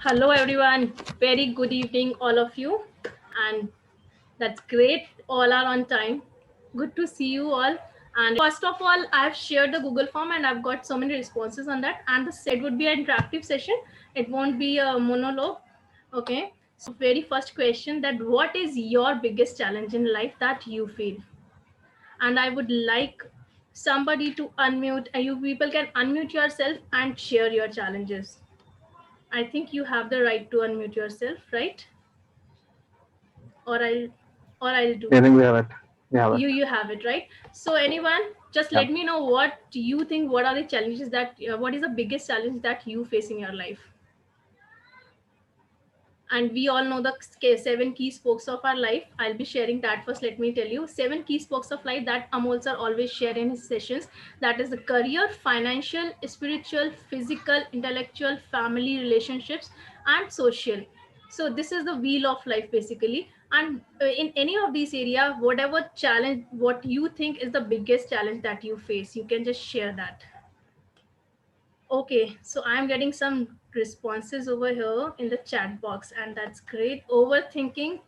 Hello, everyone. Very good evening, all of you. And that's great. All are on time. Good to see you all. And first of all, I've shared the Google form and I've got so many responses on that. And it would be an interactive session. It won't be a monologue. Okay. So, very first question that what is your biggest challenge in life that you feel? And I would like somebody to unmute. You people can unmute yourself and share your challenges. I think you have the right to unmute yourself, right? Or I'll or I'll do. I think we have it. We have it. You have it, right? So anyone, just Yeah. let me know what you think. What are the challenges that? What is the biggest challenge that you face in your life? And we all know the seven key spokes of our life. I'll be sharing that first. Let me tell you seven key spokes of life that Amol sir always share in his sessions. That is the career, financial, spiritual, physical, intellectual, family, relationships, and social. So this is the wheel of life basically. And in any of these area, whatever challenge, what you think is the biggest challenge that you face, you can just share that. Okay, so I'm getting some responses over here in the chat box, and that's great. Overthinking,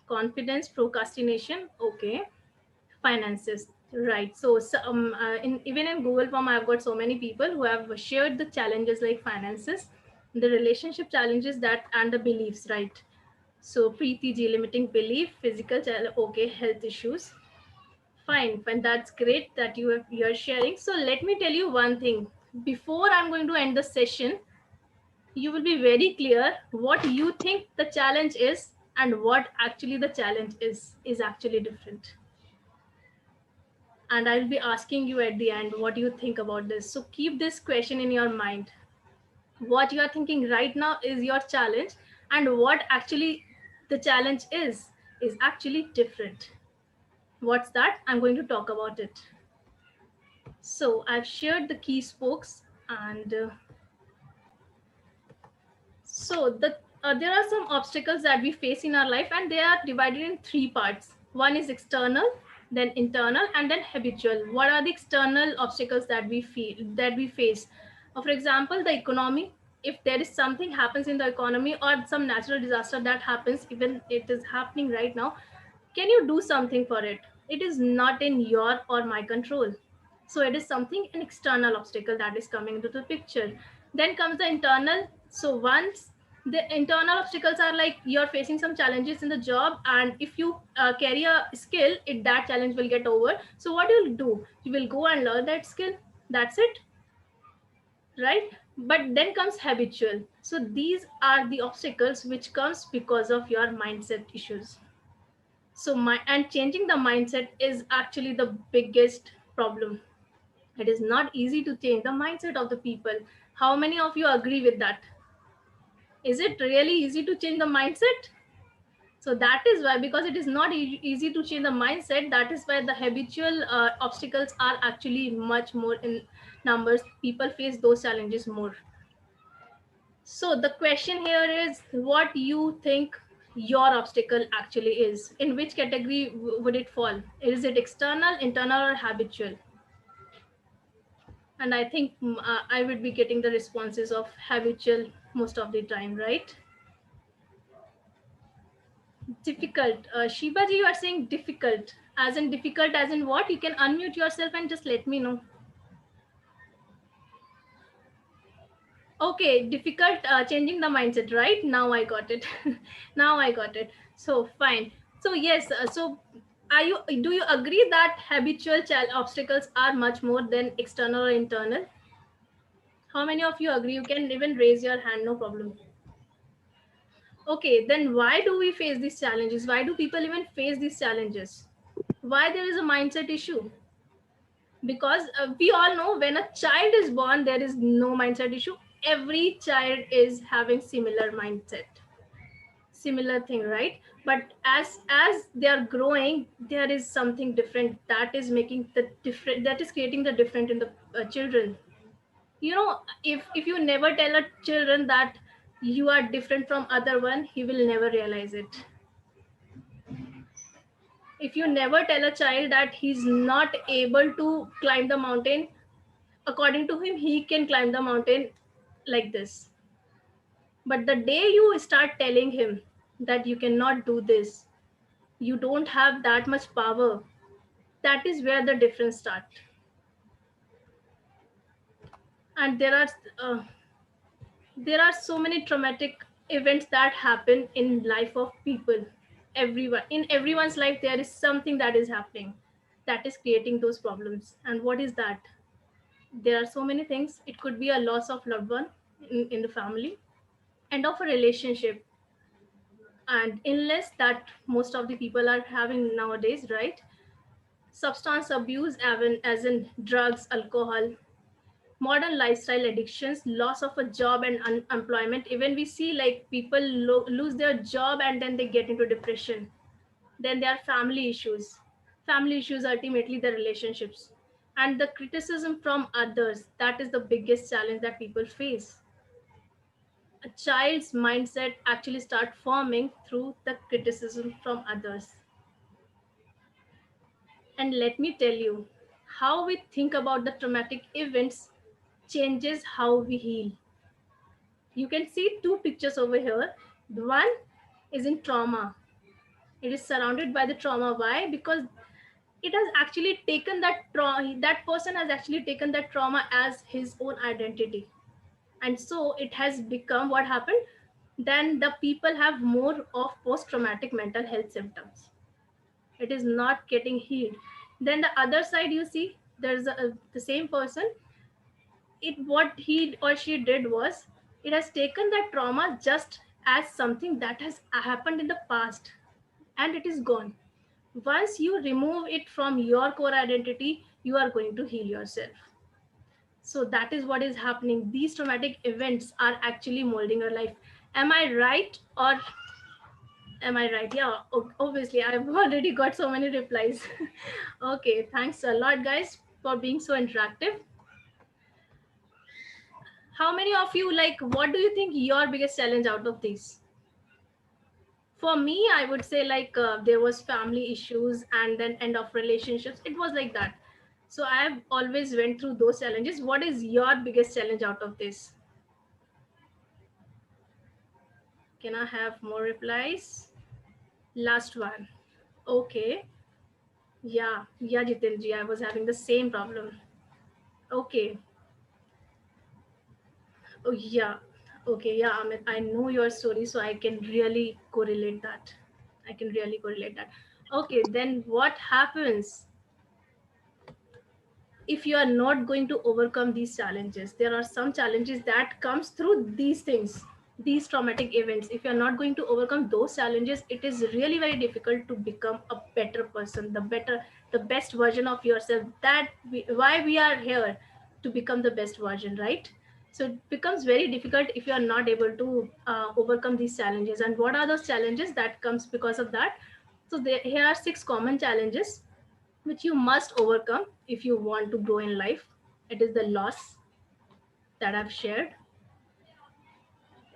confidence, procrastination. Okay, finances. Right. Even in Google Form, I've got so many people who have shared the challenges like finances, the relationship challenges that, and the beliefs. Right. So Preeti G, limiting belief, physical challenge. Okay, health issues. Fine. That's great that you're sharing. So let me tell you one thing. Before I'm going to end the session, you will be very clear what you think the challenge is and what actually the challenge is actually different. And I'll be asking you at the end what you think about this. So keep this question in your mind. What you are thinking right now is your challenge, and what actually the challenge is actually different. What's that? I'm going to talk about it. So I've shared the key spokes, and so there are some obstacles that we face in our life, and they are divided in three parts. One is external, then internal, and then habitual. What are the external obstacles that we face? For example, the economy. If there is something happens in the economy or some natural disaster that happens, even it is happening right now, can you do something for it? It is not in your or my control. So it is something an external obstacle that is coming into the picture. Then comes the internal. So once the internal obstacles are like you're facing some challenges in the job, and if you carry a skill, that challenge will get over. So what you'll do, you will go and learn that skill. That's it, right? But then comes habitual. So these are the obstacles which comes because of your mindset issues. So my and changing the mindset is actually the biggest problem. It is not easy to change the mindset of the people. How many of you agree with that? Is it really easy to change the mindset? So that is why, because it is not easy to change the mindset, that is why the habitual obstacles are actually much more in numbers. People face those challenges more. So the question here is what you think your obstacle actually is. In which category would it fall? Is it external, internal, or habitual? And I think I would be getting the responses of habitual most of the time, right? Difficult. Shivaji, you are saying difficult. As in what? You can unmute yourself and just let me know. Okay, difficult changing the mindset, right? Now I got it. Now I got it. So fine. So yes, so are you do you agree that habitual obstacles are much more than external or internal? How many of you agree? You can even raise your hand, no problem. Okay, then why do we face these challenges? Why do people even face these challenges? Why there is a mindset issue? Because we all know when a child is born, there is no mindset issue. Every child is having similar mindset, similar thing, right? But as they are growing, there is something different that is making the different, that is creating the different in the children. You know, if you never tell a children that you are different from other one, he will never realize it. If you never tell a child that he's not able to climb the mountain, according to him he can climb the mountain like this. But the day you start telling him that you cannot do this, you don't have that much power, that is where the difference starts. And uh, there are so many traumatic events that happen in life of people. Everyone, in everyone's life there is something that is happening that is creating those problems. And what is that? There are so many things. It could be a loss of loved one in the family, end of a relationship, and illness that most of the people are having nowadays, right? Substance abuse, even as in drugs, alcohol, modern lifestyle addictions, loss of a job and unemployment. Even we see like people lose their job and then they get into depression. Then there are family issues. Family issues, ultimately the relationships, and the criticism from others. That is the biggest challenge that people face. A child's mindset actually start forming through the criticism from others. And let me tell you, how we think about the traumatic events changes how we heal. You can see two pictures over here. The one is in trauma. It is surrounded by the trauma. Why? Because it has actually taken that person has actually taken that trauma as his own identity. And so it has become what happened. Then the people have more of post-traumatic mental health symptoms. It is not getting healed. Then the other side, you see, there's the same person. It what he or she did was, it has taken that trauma just as something that has happened in the past, and it is gone. Once you remove it from your core identity, you are going to heal yourself. So that is what is happening. These traumatic events are actually molding your life. Am I right, or am I right? Yeah, obviously I've already got so many replies. Okay, thanks a lot guys for being so interactive. How many of you, like, what do you think your biggest challenge out of these? For me, I would say like there was family issues and then end of relationships. It was like that. So I have always went through those challenges. What is your biggest challenge out of this? Can I have more replies? Last one. Okay. Yeah, Jitinji, I was having the same problem. Okay. Oh yeah. Okay, yeah, Amit, I know your story, so I can really correlate that. I can really correlate that. Okay, then what happens if you are not going to overcome these challenges? There are some challenges that comes through these things, these traumatic events. If you are not going to overcome those challenges, it is really very difficult to become a better person, the best version of yourself. Why we are here, to become the best version, right? So it becomes very difficult if you are not able to overcome these challenges. And what are those challenges that comes because of that? So here are 6 common challenges which you must overcome if you want to grow in life. It is the loss that I've shared.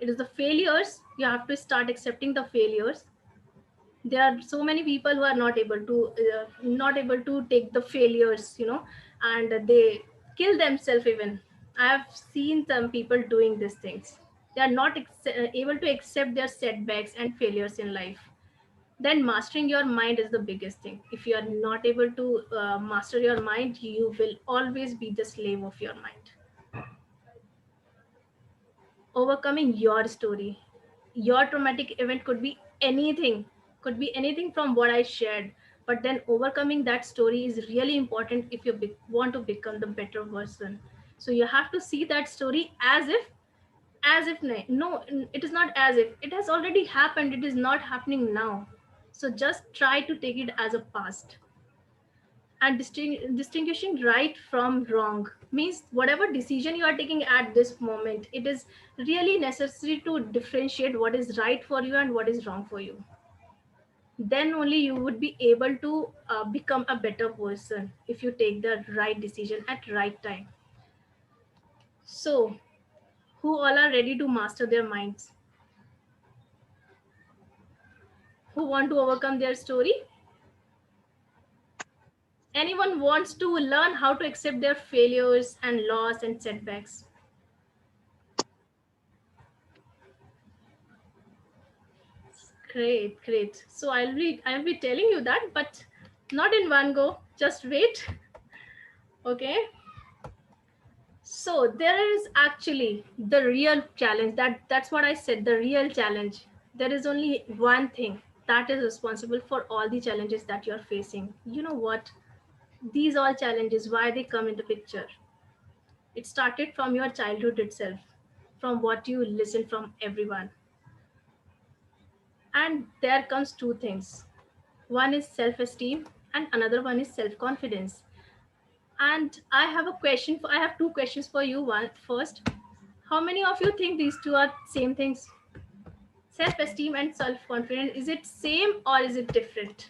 It is the failures. You have to start accepting the failures. There are so many people who are not able to take the failures, and they kill themselves even. I have seen some people doing these things. They are not able to accept their setbacks and failures in life. Then mastering your mind is the biggest thing. If you are not able to master your mind, you will always be the slave of your mind. Overcoming your story. Your traumatic event could be anything from what I shared. But then overcoming that story is really important if you want to become the better person. So you have to see that story no, it is not as if it has already happened. It is not happening now. So just try to take it as a past. And distinguishing right from wrong means whatever decision you are taking at this moment, it is really necessary to differentiate what is right for you and what is wrong for you. Then only you would be able to become a better person if you take the right decision at right time. So who all are ready to master their minds? Who want to overcome their story? Anyone wants to learn how to accept their failures and loss and setbacks? Great. So I'll be telling you that, but not in one go. Just wait. Okay. So there is actually the real challenge. That's what I said. The real challenge. There is only one thing that is responsible for all the challenges that you're facing. You know what? These all challenges, why they come into picture. It started from your childhood itself, from what you listen from everyone. And there comes two things. One is self-esteem and another one is self-confidence. And I have two questions for you. One first, how many of you think these two are same things? Self-esteem and self-confidence, is it same or is it different?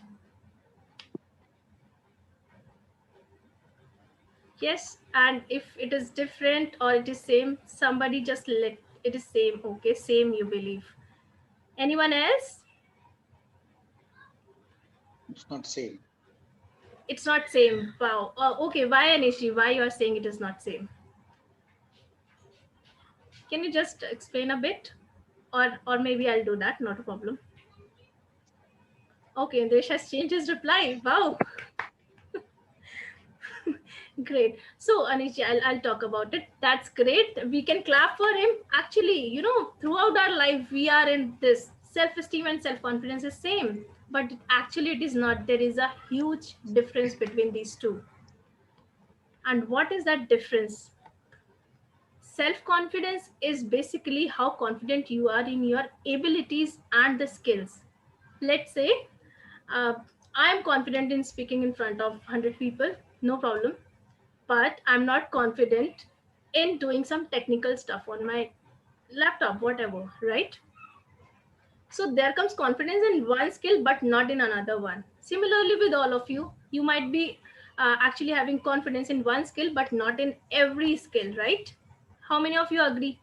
Yes, and if it is different or it is same, somebody just let it is same. Okay, same you believe. Anyone else? It's not same. It's not same. Wow. Okay, why Anishi? Why you are saying it is not same? Can you just explain a bit? Or maybe I'll do that, not a problem. Okay, Desh has changed his reply. Wow. Great. So Anishi, I'll talk about it. That's great. We can clap for him. Actually, you know, throughout our life, we are in this self-esteem and self-confidence is same. But actually it is not. There is a huge difference between these two. And what is that difference? Self-confidence is basically how confident you are in your abilities and the skills. Let's say uh, I'm confident in speaking in front of 100 people, no problem. But I'm not confident in doing some technical stuff on my laptop, whatever, right? So there comes confidence in one skill, but not in another one. Similarly, with all of you, you might be actually having confidence in one skill, but not in every skill, right? How many of you agree?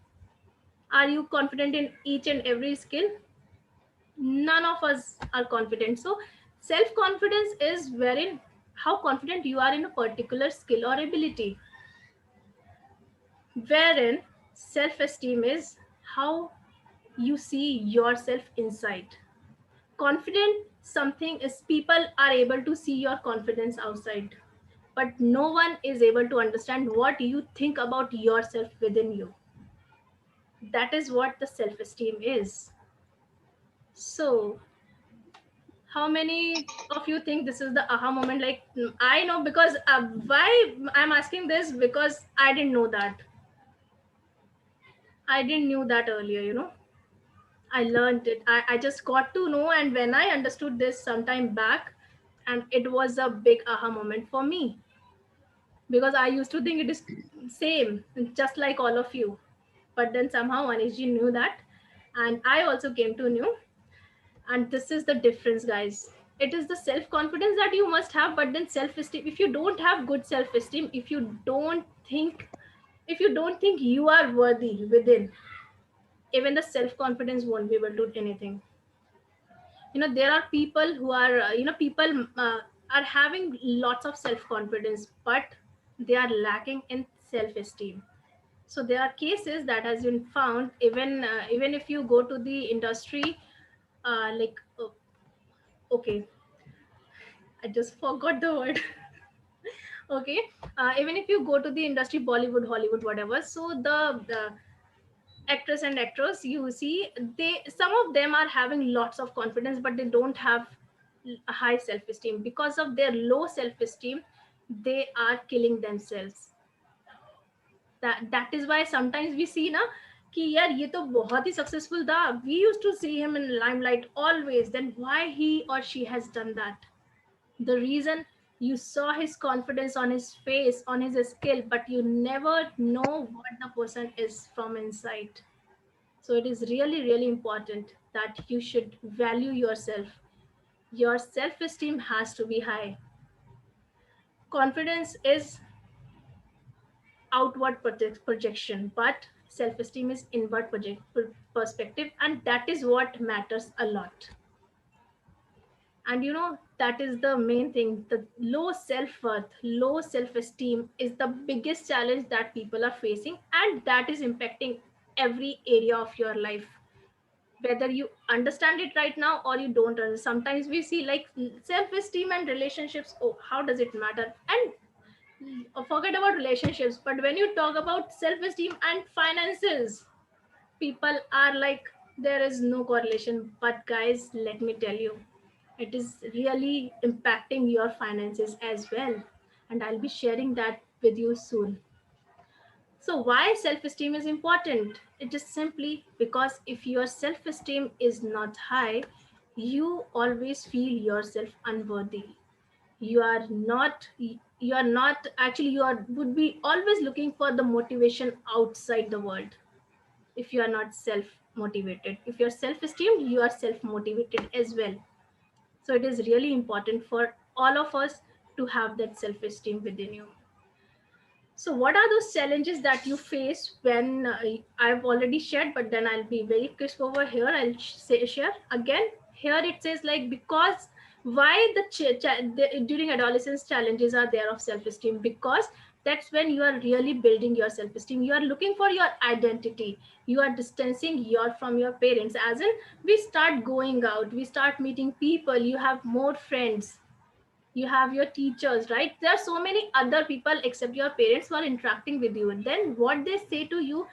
Are you confident in each and every skill? None of us are confident. So self-confidence is wherein how confident you are in a particular skill or ability, wherein self-esteem is how you see yourself inside. Confident something is people are able to see your confidence outside, but no one is able to understand what you think about yourself within you. That is what the self-esteem is. So how many of you think this is the aha moment? Like, I know, because why I'm asking this, because I didn't know that. I didn't knew that earlier, you know. I learned it. I just got to know, and when I understood this sometime back, and it was a big aha moment for me, because I used to think it is same, just like all of you. But then somehow Anishji knew that, and I also came to know. And this is the difference, guys. It is the self-confidence that you must have, but then self-esteem. If you don't have good self-esteem, if you don't think you are worthy within, even the self-confidence won't be able to do anything. You know, there are people who are people are having lots of self-confidence, but they are lacking in self-esteem. So there are cases that has been found, even if you go to the industry, like okay, I just forgot the word. Okay, even if you go to the industry, Bollywood, Hollywood, whatever, so the actress and actors you see, they some of them are having lots of confidence, but they don't have a high self-esteem. Because of their low self-esteem, they are killing themselves. That is why sometimes we see na कि यार ये तो बहुत ही successful था, we used to see him in limelight always, then why he or she has done that? The reason, you saw his confidence on his face, on his skill, but you never know what the person is from inside. So it is really, really important that you should value yourself. Your self-esteem has to be high. Confidence is outward projection, but self-esteem is inward perspective, and that is what matters a lot. And you know, that is the main thing. The low self-worth, low self-esteem is the biggest challenge that people are facing, and that is impacting every area of your life. whether you understand it right now or you don't understand. Sometimes we see like self-esteem and relationships, oh, how does it matter? And forget about relationships, but when you talk about self-esteem and finances, people are like, there is no correlation. But guys, let me tell you, it is really impacting your finances as well, and I'll be sharing that with you soon. So why self-esteem is important? It is simply because if your self-esteem is not high, you always feel yourself unworthy. You are not actually, you are would be always looking for the motivation outside the world. If you are not self motivated, if you're self esteemed, you are self motivated as well. So it is really important for all of us to have that self esteem within you. So what are those challenges that you face when I've already shared, but then I'll be very crisp over here. I'll share again. Here it says like, because why during adolescence challenges are there of self-esteem, because that's when you are really building your self-esteem. You are looking for your identity. You are distancing your from your parents, as in we start going out, we start meeting people, you have more friends, you have your teachers, right? There are so many other people except your parents who are interacting with you, and then what they say to you,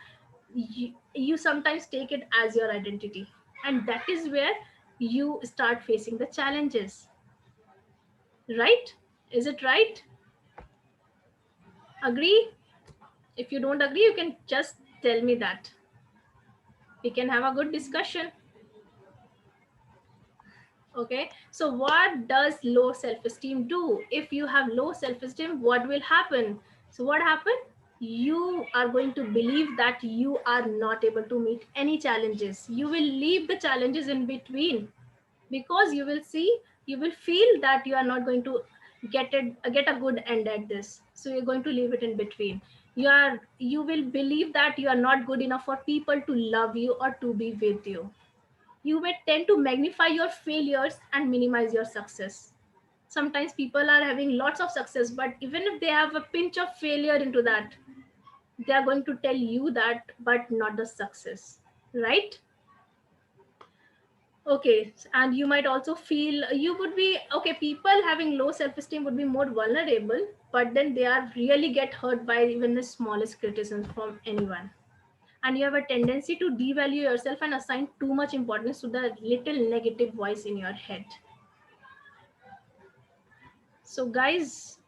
you sometimes take it as your identity, and that is where you start facing the challenges, right? Is it right? Agree? If you don't agree, you can just tell me that. We can have a good discussion. Okay, so what does low self-esteem do? If you have low self-esteem, what will happen? So what happened? You are going to believe that you are not able to meet any challenges. You will leave the challenges in between, because you will see, you will feel that you are not going to get a good end at this, so you're going to leave it in between. You will believe that you are not good enough for people to love you or to be with you. You may tend to magnify your failures and minimize your success. Sometimes people are having lots of success, but even if they have a pinch of failure into that, they are going to tell you that, but not the success, right? Okay, and you might also feel, you would be okay, people having low self-esteem would be more vulnerable, but then they are really get hurt by even the smallest criticism from anyone. And you have a tendency to devalue yourself and assign too much importance to the little negative voice in your head. So guys,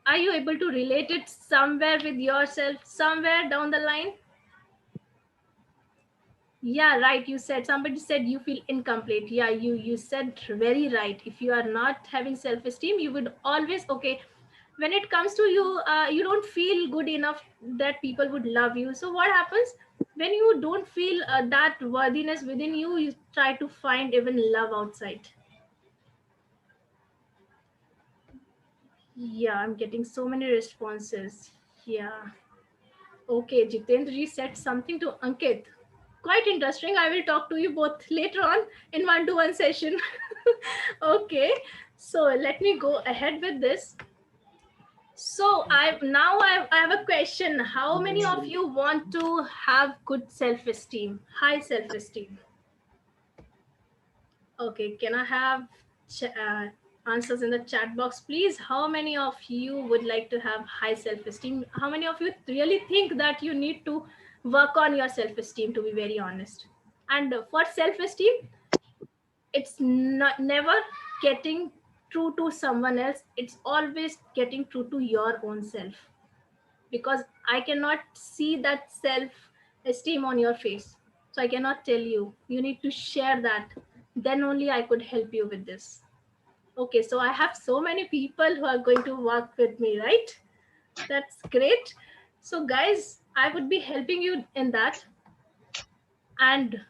are you able to relate it somewhere with yourself, somewhere down the line? Yeah, right. You said, somebody said you feel incomplete. Yeah, you said very right. If you are not having self-esteem, you would always, okay, when it comes to you, you don't feel good enough that people would love you. So what happens when you don't feel that worthiness within you? You try to find even love outside. Yeah, I'm getting so many responses. Yeah. Okay, Jitendra ji said something to Ankit. Quite interesting. I will talk to you both later on in one-to-one session. Okay, so let me go ahead with this. So I have a question. How many of you want to have good self-esteem, high self-esteem? Okay, can I have answers in the chat box, please? How many of you would like to have high self-esteem? How many of you really think that you need to work on your self-esteem, to be very honest? And for self-esteem, it's not never getting true to someone else. It's always getting true to your own self, because I cannot see that self-esteem on your face. So I cannot tell you. You need to share that. Then only I could help you with this. Okay, so I have so many people who are going to work with me, right? That's great. So guys, I would be helping you in that. And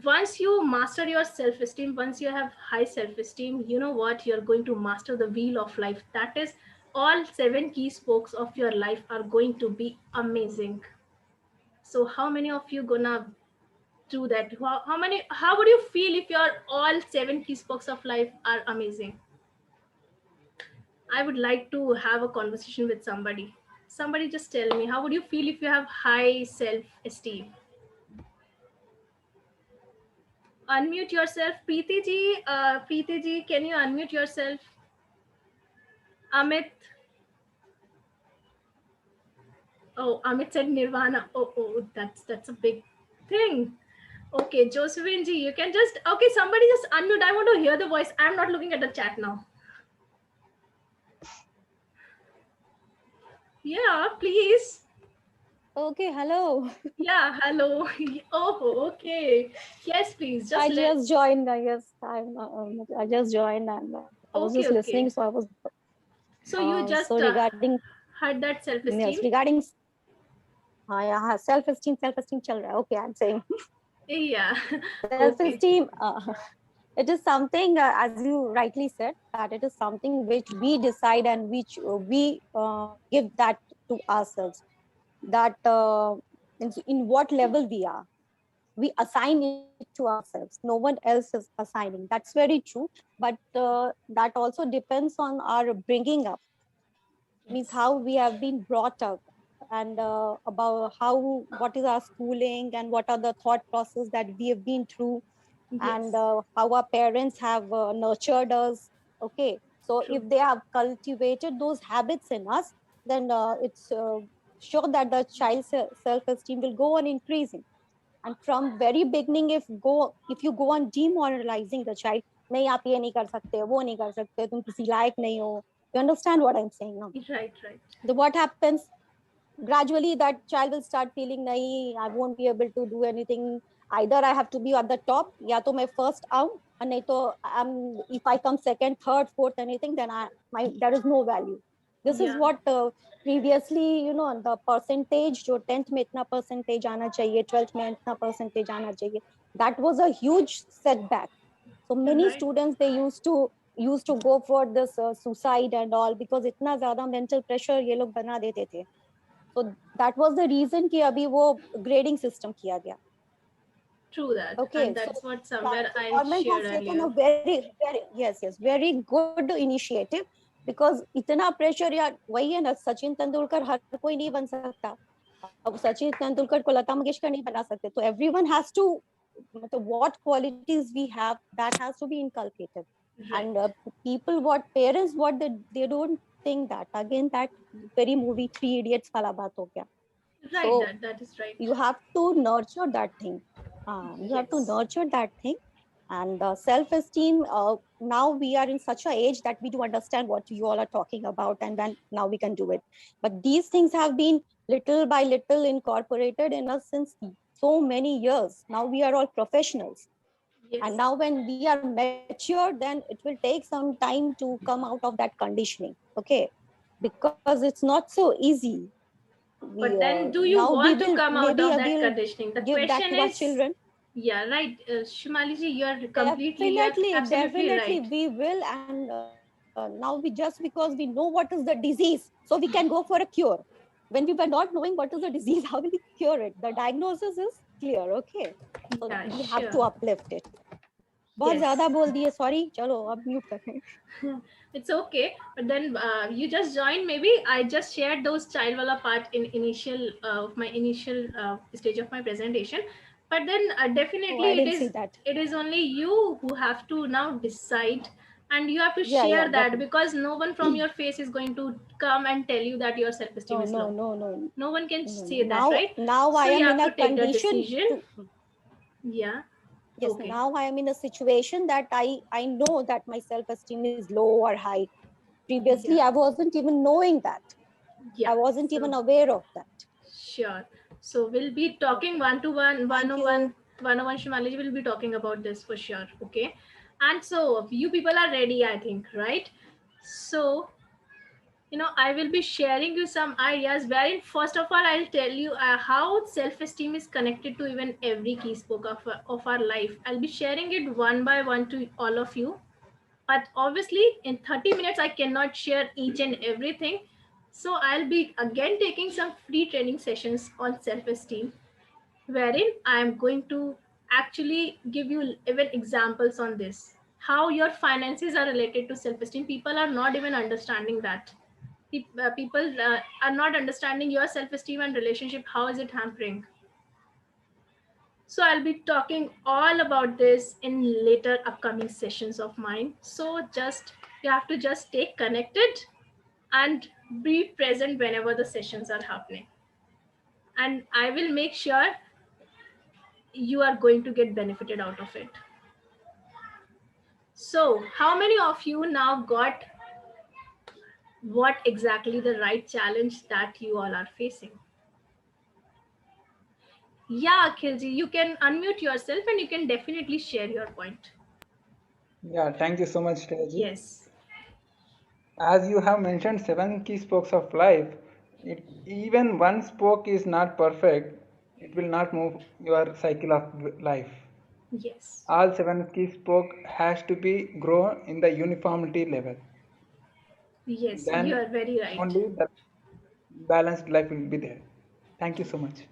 once you master your self-esteem, once you have high self-esteem, you know what? You're going to master the wheel of life. That is, all 7 key spokes of your life are going to be amazing. So how many of you gonna do that? How would you feel if your all 7 key spokes of life are amazing? I would like to have a conversation with somebody. Somebody just tell me, how would you feel if you have high self-esteem? unmute yourself. Preeti ji, can you unmute yourself? Amit. Oh, Amit said Nirvana. Oh, that's a big thing. Okay, Josephine ji, you can just, okay, somebody just unmute. I want to hear the voice. I'm not looking at the chat now. Yeah, please. Okay, hello. Yeah, hello. Oh, okay. Yes, please. I just joined. I just joined and I was just listening. So I was. So you just so regarding had that self-esteem. Yes, regarding yeah, self-esteem chal raha hai. Okay, I'm saying. Yeah. Self-esteem. It is something, as you rightly said, that it is something which we decide and which we give that to ourselves. That in what level we are, we assign it to ourselves. No one else is assigning. That's very true. But that also depends on our bringing up. Means how we have been brought up, and about how, what is our schooling and what are the thought process that we have been through. Yes. And how our parents have nurtured us. Okay, so true. If they have cultivated those habits in us, then it's sure that the child's self-esteem will go on increasing. And from very beginning, if you go on demoralizing the child, नहीं आप ये नहीं कर सकते, वो नहीं कर सकते, तुम किसी लायक नहीं हो. You understand what I'm saying now? Right. Then what happens? Gradually that child will start feeling, nahi, I won't be able to do anything. Either I have to be at the top, ya to मैं first आऊं, and नहीं तो if I come second, third, fourth, anything, then there is no value. This is what previously, the percentage, जो 10th में इतना percentage आना चाहिए, 12th में इतना percentage आना चाहिए, that was a huge setback. So many students, they used to go for this suicide and all, because इतना ज़्यादा mental pressure ये लोग बना देते थे. So that was the reason कि अभी वो grading system किया गया. True that. Okay, and that's so what somewhere I government shared has taken earlier. a very good initiative, because इतना pressure यार, वही है ना, सचिन तेंदुलकर हर कोई नहीं बन सकता. अब सचिन तेंदुलकर को लता मंगेशकर नहीं बना सकते. तो everyone has to, what qualities we have, that has to be inculcated. And parents, what they don't think that. Again, that very movie Three Idiots wala baat ho gaya. Right, so that is right. You have to nurture that thing. You have to nurture that thing. And self-esteem, now we are in such an age that we do understand what you all are talking about, and then now we can do it. But these things have been little by little incorporated in us since so many years. Now we are all professionals. Yes. And now when we are mature, then it will take some time to come out of that conditioning. Okay, because it's not so easy. But then do you want to come out of that conditioning? The question is, children. Yeah, right. Shimali ji, you are completely Definitely right. We will. And now just because we know what is the disease, so we can go for a cure. When we were not knowing what is the disease, how will we cure it? The diagnosis is clear. Okay, so we have to uplift it. बहुत ज़्यादा बोल दिए, sorry. चलो अब mute करें. It's okay, but then you just joined. Maybe I just shared those child wala part in my initial stage of my presentation. But then definitely it is only you who have to now decide, and you have to share that, because no one from your face is going to come and tell you that your self-esteem is low. No one can say that, right? Now so I am in a condition. Yeah. Yes, okay. Now I am in a situation that I know that my self-esteem is low or high. Previously, I wasn't even knowing that. I wasn't even aware of that. Sure. So we'll be talking one-to-one, one-on-one, Shimali ji will be talking about this for sure. Okay. And so you people are ready, I think, right? So, I will be sharing you some ideas wherein, first of all, I'll tell you how self-esteem is connected to even every key spoke of our life. I'll be sharing it one by one to all of you. But obviously, in 30 minutes, I cannot share each and everything. So I'll be again taking some free training sessions on self-esteem, wherein I am going to actually give you even examples on this. How your finances are related to self-esteem. People are not even understanding that. People are not understanding your self-esteem and relationship. How is it hampering? So I'll be talking all about this in later upcoming sessions of mine. So just you have to just stay connected and be present whenever the sessions are happening. And I will make sure you are going to get benefited out of it. So how many of you now got what exactly the right challenge that you all are facing? Yeah, Akhilji, you can unmute yourself and you can definitely share your point. Yeah, thank you so much, Shreyaji. Yes. As you have mentioned, seven key spokes of life. Even one spoke is not perfect. It will not move your cycle of life. Yes. All seven key spoke has to be grown in the uniformity level. Yes, you Then are very right. only the balanced life will be there. Thank you so much.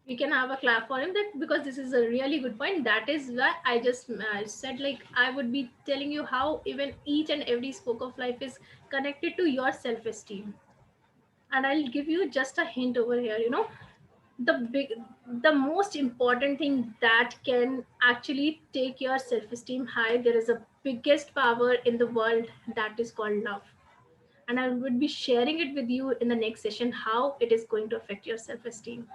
We can have a clap for him, that because this is a really good point. That is why I just said, like, I would be telling you how even each and every spoke of life is connected to your self-esteem. And I'll give you just a hint over here. The most important thing that can actually take your self-esteem high, there is a biggest power in the world, that is called love. And I would be sharing it with you in the next session, how it is going to affect your self-esteem.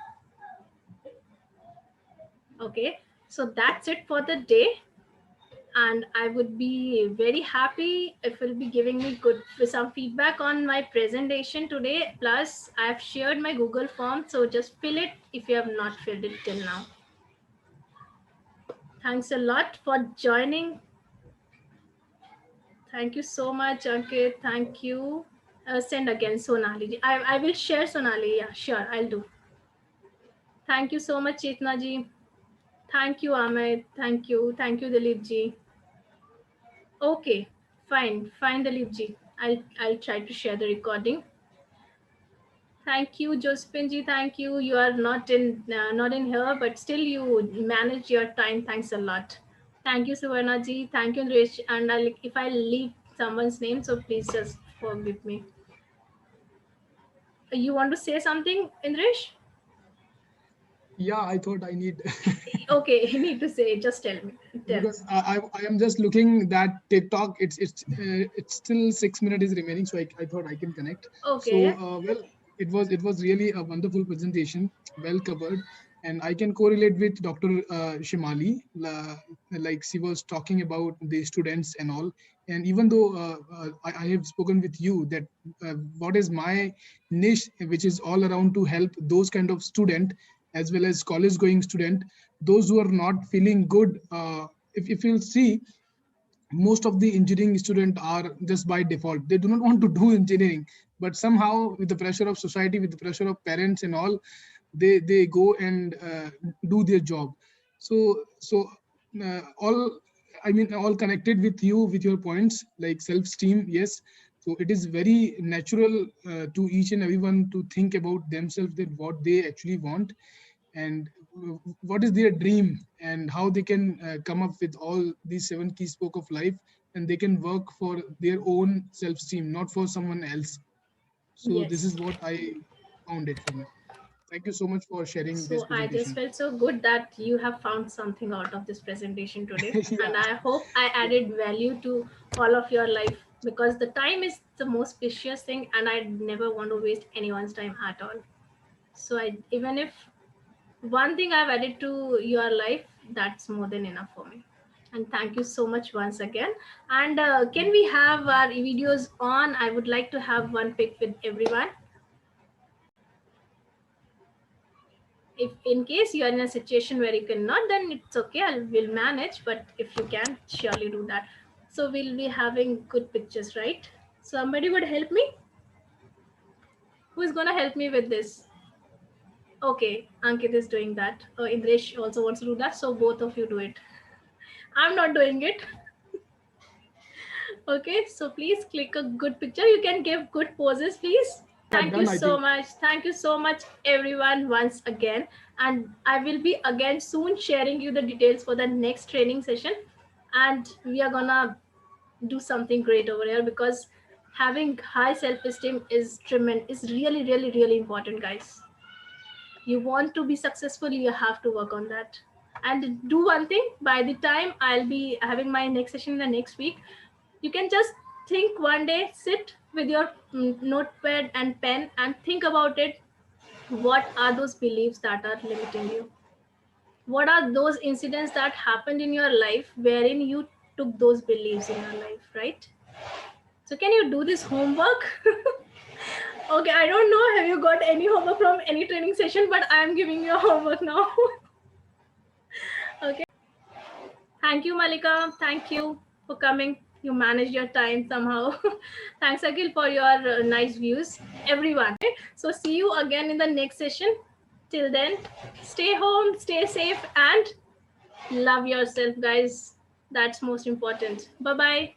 Okay, so that's it for the day. And I would be very happy if you'll be giving me good some feedback on my presentation today. Plus I've shared my Google form, so just fill it if you have not filled it till now. Thanks a lot for joining. Thank you so much, Ankit. Thank you. Send again, Sonali. I will share, Sonali. Yeah, sure, I'll do. Thank you so much, Chetna ji. Thank you, Ahmed. Thank you. Thank you, Dilip ji. Okay, fine, Dilip ji. I'll try to share the recording. Thank you, Josephine ji. Thank you. You are not in here, but still you manage your time. Thanks a lot. Thank you, Suvarna ji. Thank you, Indresh. And if I leave someone's name, so please just forgive me. You want to say something, Indresh? Yeah, I thought I need Okay, you need to say. Just tell me. Tell. because I am just looking that TikTok. It's still 6 minutes is remaining, so I thought I can connect. So Okay. well, it was really a wonderful presentation, well covered, and I can correlate with Dr. Shimali, like she was talking about the students and all. And even though I have spoken with you that what is my niche, which is all around to help those kind of student as well as college going student, those who are not feeling good. If you'll see, most of the engineering students are just by default, they do not want to do engineering, but somehow with the pressure of society, with the pressure of parents and all, they go and do their job. So all, I mean, all connected with you with your points like self-esteem. Yes, so it is very natural to each and everyone to think about themselves, that what they actually want and what is their dream, and how they can come up with all these seven key spoke of life, and they can work for their own self-esteem, not for someone else. So this Yes. is what I found it for me. Thank you so much for sharing this So I just presentation. felt so good that you have found something out of this presentation today. And Yeah, I hope I added value to all of your life, because the time is the most precious thing and I never want to waste anyone's time at all. So even if one thing I've added to your life, that's more than enough for me. And thank you so much once again. And can we have our videos on? I would like to have one pic with everyone. If in case you are in a situation where you cannot, then it's okay, we'll manage. But if you can, surely do that. So we'll be having good pictures, right? Somebody would help me. Who's gonna help me with this? Okay, Ankit is doing that. Indresh also wants to do that, so both of you do it. I'm not doing it. Okay, so please click a good picture. You can give good poses, please. Thank you done, I so think. much. Thank you so much, everyone, once again. And I will be again soon sharing you the details for the next training session. And we are gonna do something great over here, because having high self-esteem is tremendous, is really, really, really important, guys. You want to be successful, you have to work on that. And do one thing, by the time I'll be having my next session in the next week, you can just think one day, sit with your notepad and pen and think about it. What are those beliefs that are limiting you? What are those incidents that happened in your life wherein you took those beliefs in your life, right? So can you do this homework? Okay, I don't know, have you got any homework from any training session, but I'm giving you a homework now. Okay. Thank you, Malika. Thank you for coming. You managed your time somehow. Thanks, Akhil, for your nice views. Everyone. So see you again in the next session. Till then, stay home, stay safe, and love yourself, guys. That's most important. Bye-bye.